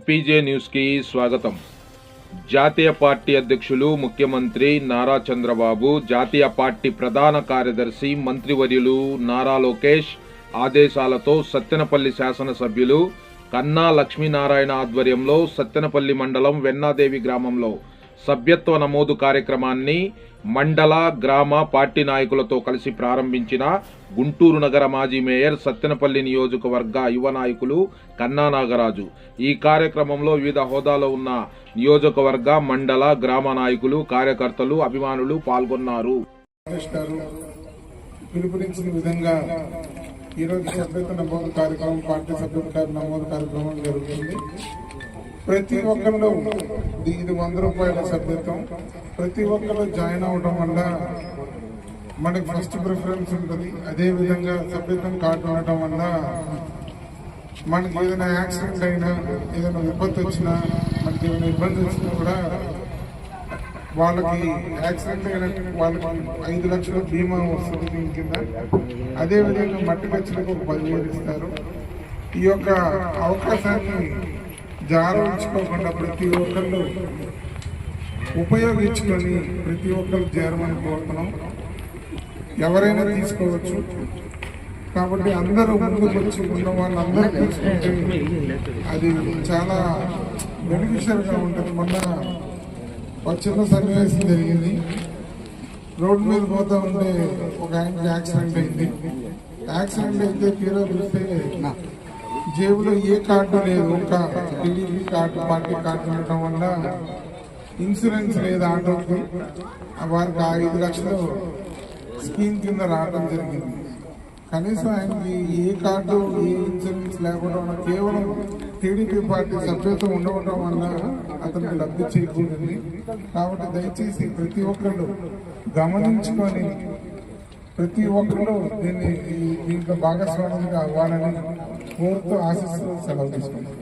SPJ news కి స్వాగతం. జాతీయ పార్టీ అధ్యక్షులు ముఖ్యమంత్రి నారా చంద్రబాబు, జాతీయ పార్టీ ప్రధాన కార్యదర్శి మంత్రివర్యులు నారా లోకేష్ ఆదేశాలతో సత్తెనపల్లి శాసనసభ్యులు కన్నా లక్ష్మీనారాయణ ఆధ్వర్యంలో సత్తెనపల్లి మండలం వెన్నాదేవి గ్రామంలో సభ్యత్వ నమోదు కార్యక్రమాన్ని మండల గ్రామ పార్టీ నాయకులతో కలిసి ప్రారంభించిన గుంటూరు నగర మాజీ మేయర్, సత్తెనపల్లి నియోజకవర్గ యువ నాయకులు కన్నా నాగరాజు. ఈ కార్యక్రమంలో వివిధ హోదాలో ఉన్న నియోజకవర్గ, మండల, గ్రామ నాయకులు, కార్యకర్తలు, అభిమానులు పాల్గొన్నారు. పిలుపునిచ్చిన విధంగా ఈరోజు సభ్యత్వ నమోదు కార్యక్రమం, పార్టీ సభ్యత్వ నమోదు కార్యక్రమం జరుగుతుంది. ప్రతి ఒక్కరిలో ఇది 100 రూపాయల సభ్యత్వం. ప్రతి ఒక్కరు జాయిన్ అవడం వల్ల మనకి ఫస్ట్ ప్రిఫరెన్స్ ఉంటుంది. అదేవిధంగా సభ్యత్వం కార్డు ఉండటం వల్ల మనకి ఏదైనా యాక్సిడెంట్ అయినా, ఏదైనా విపత్తు వచ్చినా, మనకి ఏదైనా ఇబ్బంది వచ్చినా కూడా వాళ్ళకి యాక్సిడెంట్ అయిన వాళ్ళకి 5 లక్షల బీమా వస్తుంది దీని కింద. అదేవిధంగా మట్టి ఖర్చులకు 10,000 ఇస్తారు. ఈ యొక్క అవకాశాన్ని జారించుకోకుండా ప్రతి ఒక్కళ్ళు ఉపయోగించుకొని ప్రతి ఒక్కరు చేరమని కోరుతున్నాం. ఎవరైనా తీసుకోవచ్చు కాబట్టి అందరూ ముందుకు వచ్చి ఉన్న వాళ్ళందరూ తీసుకుంటే అది చాలా బెనిఫిషియల్గా ఉంటుంది. మొన్న ఒక చిన్న సన్నివేశం జరిగింది. రోడ్డు మీద పోతా ఉంటే ఒక ఆయనకి యాక్సిడెంట్ అయింది. యాక్సిడెంట్ అయితే తీరా చూస్తే జేబులో ఏ కార్డు లేదు, ఒక టీడీపీ కార్డు, పార్టీ కార్డు ఉండటం వల్ల ఇన్సూరెన్స్ లేదు ఆటోకి. వారికి 5 లక్షలు స్కీమ్ కింద రావడం జరిగింది. కనీసం ఆయనకి ఏ కార్డు, ఏ ఇన్సూరెన్స్ లేకపోవడం, కేవలం టీడీపీ పార్టీ సభ్యత్వం ఉండవడం వల్ల అతనికి లబ్ధి చేకూరింది. కాబట్టి దయచేసి ప్రతి ఒక్కళ్ళు గమనించుకొని ప్రతి ఒక్కరు దీంట్లో భాగస్వామ్యంగా అవ్వాలని కోరుతూ ఆశిస్తూ సెలవు తీసుకుంటారు.